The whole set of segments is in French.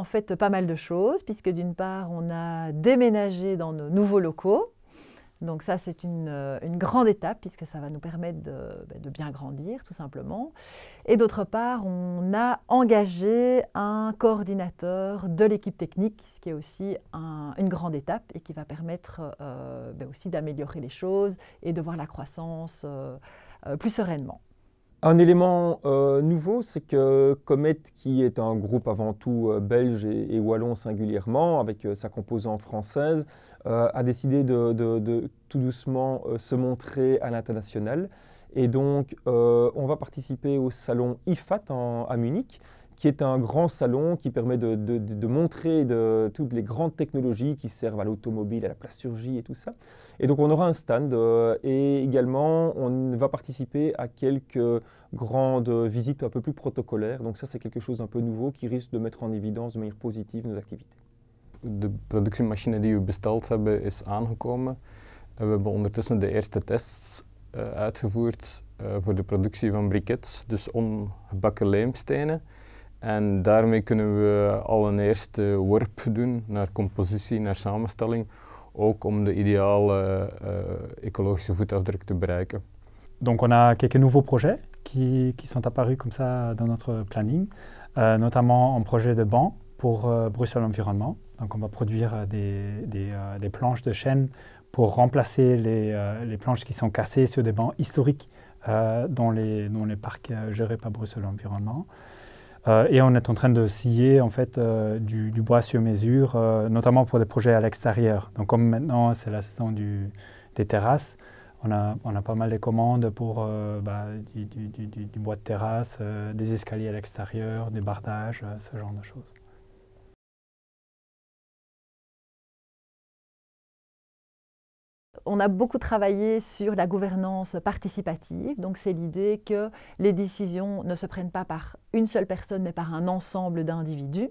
fait pas mal de choses, puisque d'une part, on a déménagé dans nos nouveaux locaux. Donc ça, c'est une grande étape, puisque ça va nous permettre de bien grandir, tout simplement. Et d'autre part, on a engagé un coordinateur de l'équipe technique, ce qui est aussi une grande étape et qui va permettre aussi d'améliorer les choses et de voir la croissance plus sereinement. Un élément nouveau, c'est que Comet, qui est un groupe avant tout belge et wallon singulièrement, avec sa composante française, a décidé de tout doucement se montrer à l'international. Et donc, on va participer au salon IFAT à Munich, qui est un grand salon qui permet de montrer toutes les grandes technologies qui servent à l'automobile, à la plasturgie et tout ça. Et donc on aura un stand et également on va participer à quelques grandes visites un peu plus protocolaires. Donc ça c'est quelque chose d'un peu nouveau qui risque de mettre en évidence de manière positive nos activités. De productiemachine die we besteld hebben is aangekomen. We hebben ondertussen de eerste tests uitgevoerd voor de productie van briquettes, dus ongebakken lijmstenen. En daarmee kunnen we al een eerste worp doen naar compositie, naar samenstelling, ook om de ideale écologische voetafdruk te bereiken. Donc on a quelques nouveaux projets qui sont apparus comme ça dans notre planning, notamment un projet de banc pour Bruxelles Environnement. Donc on va produire des planches de chêne pour remplacer les planches qui sont cassées sur des bancs historiques dans les parcs gérés par Bruxelles Environnement. Et on est en train de scier en fait, du bois sur mesure, notamment pour des projets à l'extérieur. Donc comme maintenant c'est la saison des terrasses, on a pas mal de commandes pour du bois de terrasse, des escaliers à l'extérieur, des bardages, ce genre de choses. On a beaucoup travaillé sur la gouvernance participative, donc c'est l'idée que les décisions ne se prennent pas par une seule personne, mais par un ensemble d'individus.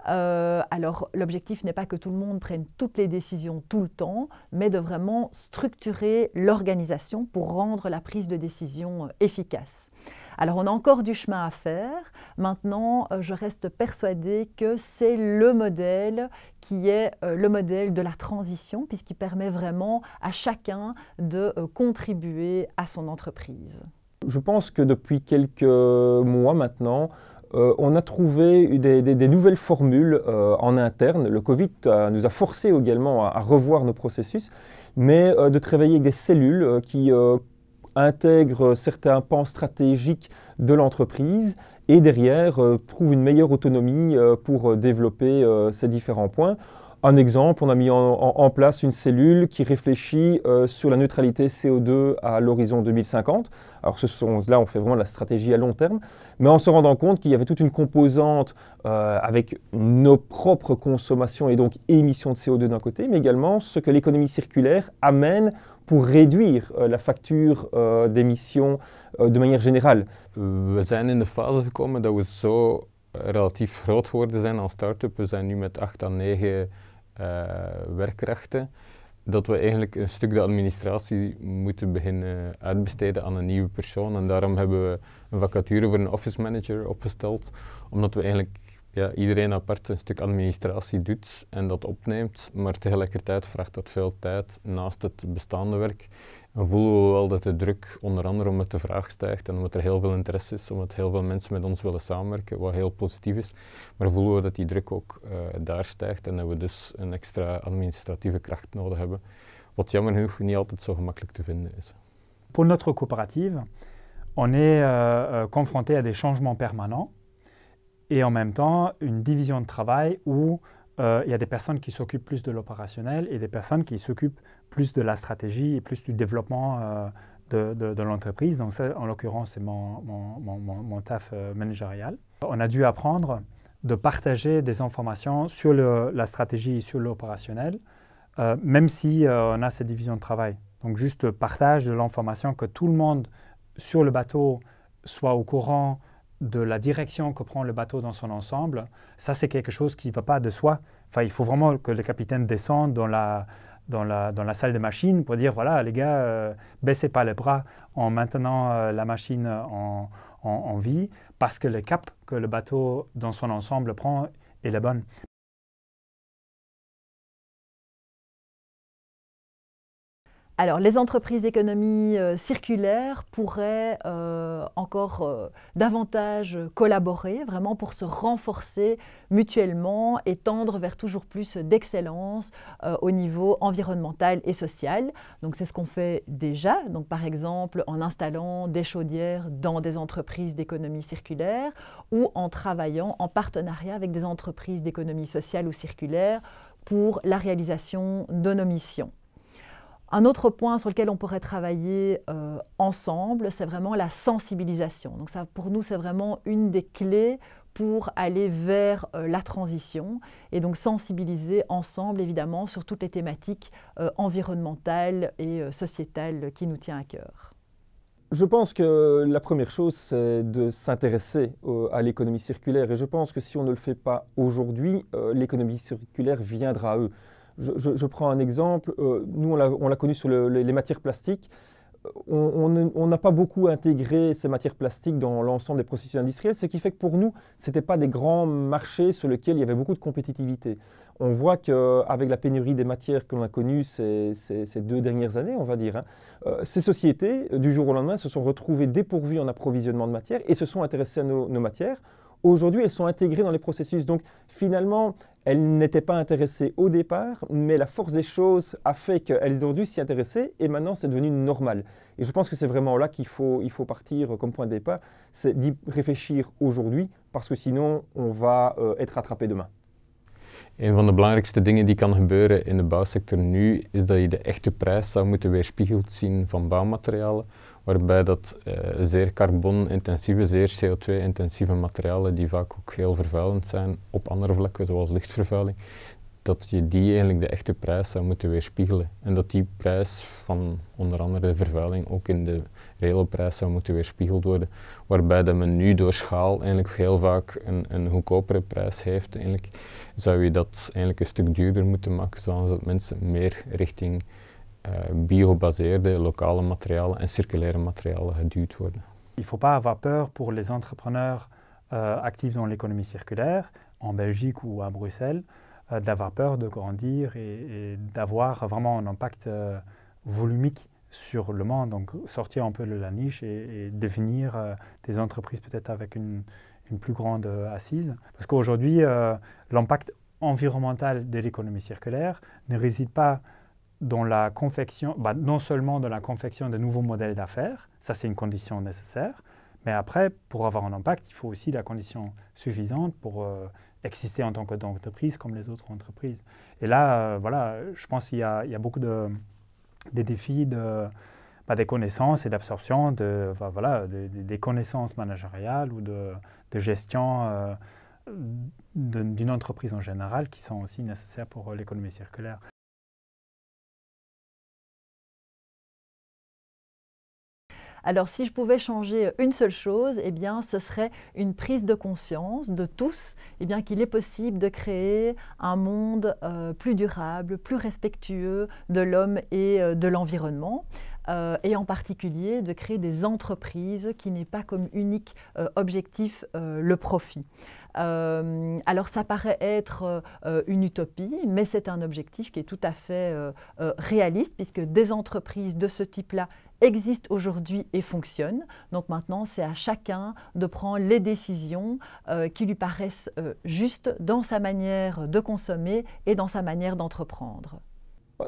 Alors l'objectif n'est pas que tout le monde prenne toutes les décisions tout le temps, mais de vraiment structurer l'organisation pour rendre la prise de décision efficace. Alors on a encore du chemin à faire. Maintenant, je reste persuadée que c'est le modèle qui est le modèle de la transition, puisqu'il permet vraiment à chacun de contribuer à son entreprise. Je pense que depuis quelques mois maintenant, on a trouvé des nouvelles formules en interne. Le Covid nous a forcé également à revoir nos processus, mais de travailler avec des cellules qui intègrent certains pans stratégiques de l'entreprise et derrière trouvent une meilleure autonomie pour développer ces différents points. Un exemple, on a mis en place une cellule qui réfléchit sur la neutralité CO2 à l'horizon 2050. Alors là, on fait vraiment la stratégie à long terme, mais en se rendant compte qu'il y avait toute une composante avec nos propres consommations et donc émissions de CO2 d'un côté, mais également ce que l'économie circulaire amène pour réduire la facture d'émissions de manière générale. We zijn in de fase gekomen dat we zo relatief groot geworden zijn als start-up. We zijn nu met 8 à 9 werkkrachten. Dat we eigenlijk een stuk de administratie moeten beginnen uitbesteden aan een nieuwe persoon. En daarom hebben we een vacature voor een office manager opgesteld. Omdat we eigenlijk iedereen apart een stuk administratie doet en dat opneemt. Maar tegelijkertijd vraagt dat veel tijd naast het bestaande werk. En voelen we wel dat de druk, onder andere omdat de vraag stijgt en omdat er heel veel interesse is, omdat heel veel mensen met ons willen samenwerken, wat heel positief is. Maar voelen we dat die druk ook daar stijgt en dat we dus een extra administratieve kracht nodig hebben. Wat jammer genoeg niet altijd zo gemakkelijk te vinden is. Pour notre coopérative, on est confronté à des changements permanents et en même temps une division de travail où il y a des personnes qui s'occupent plus de l'opérationnel et des personnes qui s'occupent plus de la stratégie et plus du développement de l'entreprise. Donc ça, en l'occurrence, c'est mon taf managérial. On a dû apprendre de partager des informations sur la stratégie et sur l'opérationnel, même si on a cette division de travail. Donc juste partage de l'information, que tout le monde sur le bateau soit au courant de la direction que prend le bateau dans son ensemble. Ça, c'est quelque chose qui ne va pas de soi. Enfin, il faut vraiment que le capitaine descende dans la salle de machine pour dire, voilà, les gars, baissez pas les bras en maintenant la machine en vie, parce que le cap que le bateau dans son ensemble prend est la bonne. Alors, les entreprises d'économie circulaire pourraient encore davantage collaborer, vraiment pour se renforcer mutuellement et tendre vers toujours plus d'excellence au niveau environnemental et social. Donc, c'est ce qu'on fait déjà. Donc, par exemple, en installant des chaudières dans des entreprises d'économie circulaire ou en travaillant en partenariat avec des entreprises d'économie sociale ou circulaire pour la réalisation de nos missions. Un autre point sur lequel on pourrait travailler ensemble, c'est vraiment la sensibilisation. Donc ça, pour nous, c'est vraiment une des clés pour aller vers la transition et donc sensibiliser ensemble, évidemment, sur toutes les thématiques environnementales et sociétales qui nous tiennent à cœur. Je pense que la première chose, c'est de s'intéresser à l'économie circulaire. Et je pense que si on ne le fait pas aujourd'hui, l'économie circulaire viendra à eux. Je prends un exemple, nous on l'a connu sur les matières plastiques. On n'a pas beaucoup intégré ces matières plastiques dans l'ensemble des processus industriels, ce qui fait que pour nous, ce n'étaient pas des grands marchés sur lesquels il y avait beaucoup de compétitivité. On voit qu'avec la pénurie des matières que l'on a connues ces 2 dernières années, on va dire, ces sociétés, du jour au lendemain, se sont retrouvées dépourvues en approvisionnement de matières et se sont intéressées à nos matières. Aujourd'hui, elles sont intégrées dans les processus. Donc, finalement, elles n'étaient pas intéressées au départ, mais la force des choses a fait qu'elles ont dû s'y intéresser et maintenant, c'est devenu normal. Et je pense que c'est vraiment là qu'il faut partir comme point de départ, c'est d'y réfléchir aujourd'hui, parce que sinon, on va être rattrapé demain. Een van de belangrijkste dingen die kan gebeuren in de bouwsector nu, is dat je de echte prijs zou moeten weerspiegeld zien van bouwmaterialen, waarbij dat zeer carbonintensieve, zeer CO2-intensieve materialen, die vaak ook heel vervuilend zijn op andere vlakken, zoals luchtvervuiling, dat je die eigenlijk de echte prijs zou moeten weerspiegelen. En dat die prijs van onder andere de vervuiling ook in de reële prijs zou moeten weerspiegeld worden, waarbij dat men nu door schaal eigenlijk heel vaak een goedkopere prijs heeft. Eigenlijk zou je dat eigenlijk een stuk duurder moeten maken, zodat mensen meer richting biogebaseerde, lokale materialen en circulaire materialen geduwd worden. Il ne faut pas avoir peur pour les entrepreneurs actifs dans l'économie circulaire, en Belgique ou à Bruxelles, d'avoir peur de grandir et d'avoir vraiment un impact volumique sur le monde, donc sortir un peu de la niche et devenir des entreprises peut-être avec une plus grande assise. Parce qu'aujourd'hui, l'impact environnemental de l'économie circulaire ne réside pas dans la confection, non seulement dans la confection de nouveaux modèles d'affaires, ça c'est une condition nécessaire, mais après, pour avoir un impact, il faut aussi la condition suffisante pour exister en tant qu'entreprise comme les autres entreprises. Et là, voilà, je pense qu'il y a beaucoup des défis des connaissances et d'absorption des connaissances managériales ou de gestion d'une entreprise en général qui sont aussi nécessaires pour l'économie circulaire. Alors, si je pouvais changer une seule chose, eh bien, ce serait une prise de conscience de tous, eh bien, qu'il est possible de créer un monde plus durable, plus respectueux de l'homme et de l'environnement. Et en particulier de créer des entreprises qui n'aient pas comme unique objectif le profit. Alors ça paraît être une utopie, mais c'est un objectif qui est tout à fait réaliste puisque des entreprises de ce type-là existent aujourd'hui et fonctionnent. Donc maintenant, c'est à chacun de prendre les décisions qui lui paraissent justes dans sa manière de consommer et dans sa manière d'entreprendre.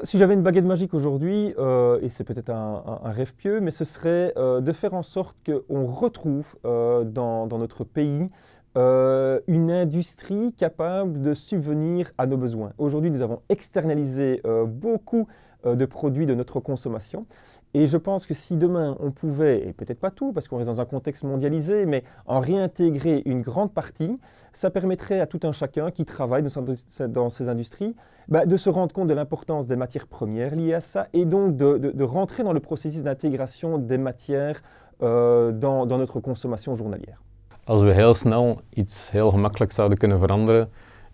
Si j'avais une baguette magique aujourd'hui, et c'est peut-être un rêve pieux, mais ce serait de faire en sorte qu'on retrouve dans notre pays une industrie capable de subvenir à nos besoins. Aujourd'hui, nous avons externalisé beaucoup de produits de notre consommation. Et je pense que si demain on pouvait, et peut-être pas tout parce qu'on reste dans un contexte mondialisé, mais en réintégrer une grande partie, ça permettrait à tout un chacun qui travaille dans ces industries de se rendre compte de l'importance des matières premières liées à ça et donc de rentrer dans le processus d'intégration des matières dans notre consommation journalière. Als we heel snel iets heel gemakkelijk zouden kunnen veranderen,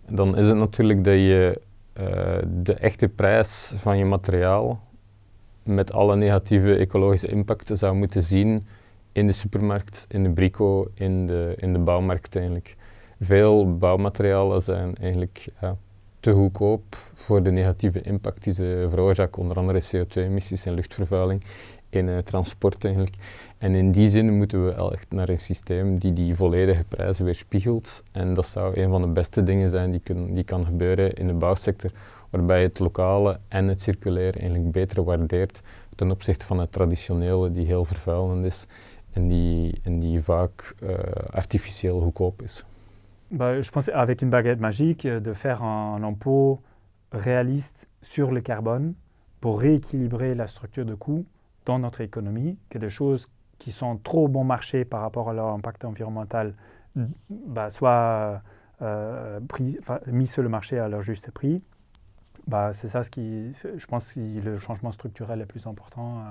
dan is het natuurlijk dat je de echte prijs van je materiaal met alle negatieve ecologische impacten zou moeten zien in de supermarkt, in de brico, in de bouwmarkt eigenlijk. veel bouwmaterialen zijn eigenlijk te goedkoop voor de negatieve impact die ze veroorzaken, onder andere CO2-emissies en luchtvervuiling in transport eigenlijk. En in die zin moeten we echt naar een systeem die volledige prijzen weerspiegelt. En dat zou een van de beste dingen zijn die kan gebeuren in de bouwsector, waarbij het lokale en het circulaire eigenlijk beter waardeert ten opzichte van het traditionele, die heel vervuilend is en die vaak artificieel goedkoop is. Je pense avec une baguette magique de faire un impôt réaliste sur le carbone pour rééquilibrer la structure de coûts dans notre économie, que des choses qui sont trop bon marché par rapport à leur impact environnemental soient mis sur le marché à leur juste prix. C'est ça je pense que le changement structurel le plus important.